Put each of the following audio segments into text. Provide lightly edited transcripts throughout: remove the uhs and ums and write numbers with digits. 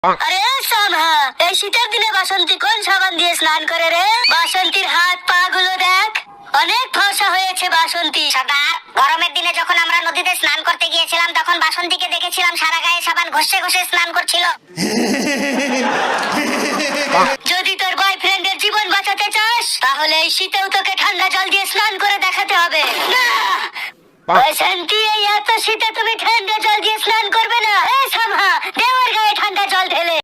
আরে সামহা, এই শীতের দিনে বাসন্তী কোন সাবান দিয়ে স্নান করে রে? বাসন্তীর হাত পা গুলো দেখ, অনেক ফর্সা হয়েছে বাসন্তী। সর্দার, গরমের দিনে যখন আমরা নদীতে স্নান করতে গিয়েছিলাম তখন বাসন্তীকে দেখেছিলাম সারা গায়ে সাবান ঘষে ঘষে স্নান করছিল। যদি তোর বয়ফ্রেন্ডের জীবন বাঁচাতে চাস তাহলে এই শীতেও তোকে ঠান্ডা জল দিয়ে স্নান করে দেখাতে হবে। না বাসন্তী, এই এত শীতে তুমি ঠান্ডা জল দিয়ে স্নান করবে না। এই সামহা, দেওয়ার গায়ে ঠান্ডা জল ঢেলে।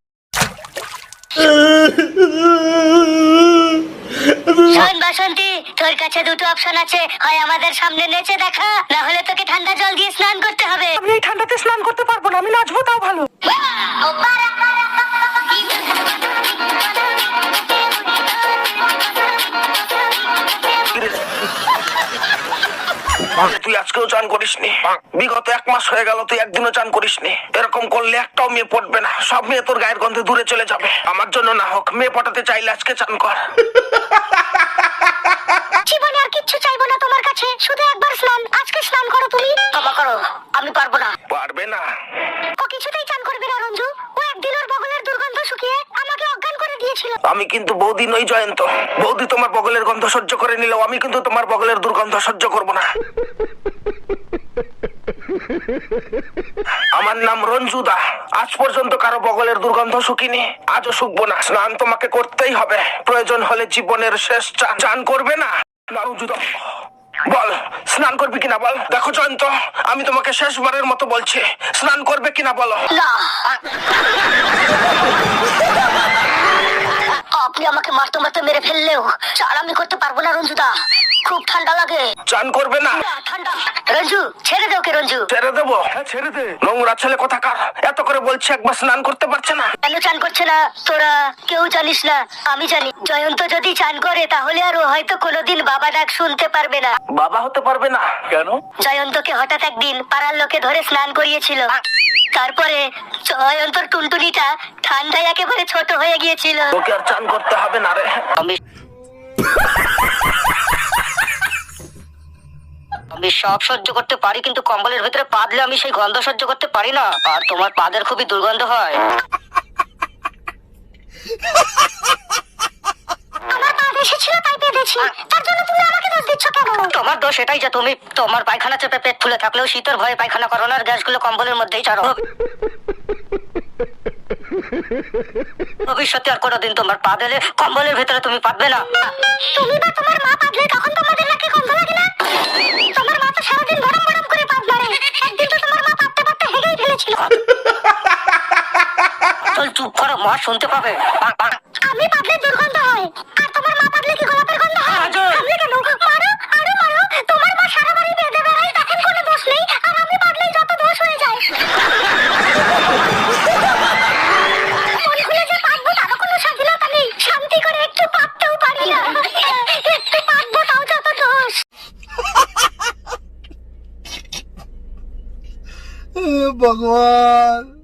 শোন বাসন্তী, তোর কাছে দুটো অপশন আছে, হয় আমাদের সামনে নেচে দেখা, না হলে তোকে ঠান্ডা জল দিয়ে স্নান করতে হবে। আমি এই ঠান্ডাতে স্নান করতে পারবো না, আমি নাচবো তাও ভালো। তুই আজকেও চান করিসনি? বিগত 1 মাস হয়ে গেল তুই একদিনও চান করিসনি। এরকম করলে একটাও মেয়ে পটবে না, সব মেয়ে তোর গায়ের গন্ধে দূরে চলে যাবে। আমার জন্য না হোক, মেয়ে পটাতে চাইলে আজকে চান কর। জীবনে আর কিচ্ছু চাইবো না তোমার কাছে, শুধু একবার স্নান। আজকে স্নান করো তুমি। ক্ষমা করো, আমি পারবো না। পারবে না? ও কিছুতেই চান করবে না রঞ্জু। ও একদিন ওর বগলের দুর্গন্ধ শুকিয়ে আমাকে অজ্ঞান করে দিয়েছিল। আমি কিন্তু বৌদি নই জয়ন্ত। বৌদি তোমার বগলের গন্ধ সহ্য করে নিলেও আমি কিন্তু তোমার বগলের দুর্গন্ধ সহ্য করব না। আমার নাম রঞ্জুদা। আজ পর্যন্ত কারো বগলের দুর্গন্ধ শুকিনি, আজও শুকবো না। স্নান তোমাকে করতেই হবে, প্রয়োজন হলে জীবনের শেষ চান করবে না? না রঞ্জুদা, বল স্নান করবি কিনা বল। দেখো জয়ন্ত, আমি তোমাকে শেষবারের মতো বলছি, স্নান করবে কিনা বলো। না, আপনি আমাকে মারতে মারতে মেরে ফেললেও চান আমি করতে পারবো না রঞ্জুদা, খুব ঠান্ডা লাগে। চান করবে না? না, ঠান্ডা। রঞ্জু, ছেড়ে দাও কে রঞ্জু। ছেড়ে দেবো? হ্যাঁ ছেড়ে দে। নোংরা ছেলে কোথাকার, এত করে বলছি একবার স্নান করতে পারছে না। কেন চান করছে না তোরা কেউ জানিস না? আমি জানি। জয়ন্ত যদি চান করে তাহলে আর ও হয়তো কোনোদিন বাবা ডাক শুনতে পারবে না। বাবা হতে পারবে না কেন? জয়ন্তকে হঠাৎ একদিন পাড়ার লোকে ধরে স্নান করিয়েছিল, তারপরে জয়ন্তর টুনটুনিটা ঠান্ডায় একেবারে ছোট হয়ে গিয়েছিল। তোকে আর চান করতে হবে না রে। আমি সব সহ্য করতে পারি, কিন্তু কম্বলের ভিতরে পা দিলে আমি সেই গন্ধ সহ্য করতে পারি না। আর তোমার পাদের খুবই দুর্গন্ধ হয়। আমার পা এসেছিল তাই পেয়েছি, তার জন্য তুমি আমাকে দোষ দিচ্ছ কেন? তোমার দোষ এটাই যে তুমি তোমার পায়খানা চেপে পেট ফুলে থাকলেও শীতের ভয়ে পায়খানা করো না, আর গ্যাসগুলো কম্বলের মধ্যেই ছাড়ো। ভবিষ্যতে আর কোনোদিন তোমার পা দিলে কম্বলের ভিতরে তুমি পাতবে না। তুমি বা তোমার মা পাতলে তখন তোমাদের নাকে গন্ধ লাগে না? তোমার মা তো সারাদিন গরম গরম করে পাত মারে। একদিন তো তোমার মা পাততে পাততে হেগেই ফেলেছিল। চল চুপ করো, মা শুনতে পাবে। আমি পাতলে দুর্গন্ধ হয়, আর তোমার মা পাতলে কি গোলাপের গন্ধ হয়? থামলে কেন? মারো, আরো মারো। তোমার মা সারা বাড়ি বেঁধে বেড়ায়, তখন কোনো দোষ নেই, আর আমি পাতলেই যত দোষ হয়ে যায়। মন খুলে যে পাতবো তারও কোনো স্বাধীনতা নেই, শান্তি করে একটু পাততেও পারি না। একটু পাতবো তাও যত দোষ। भगवान।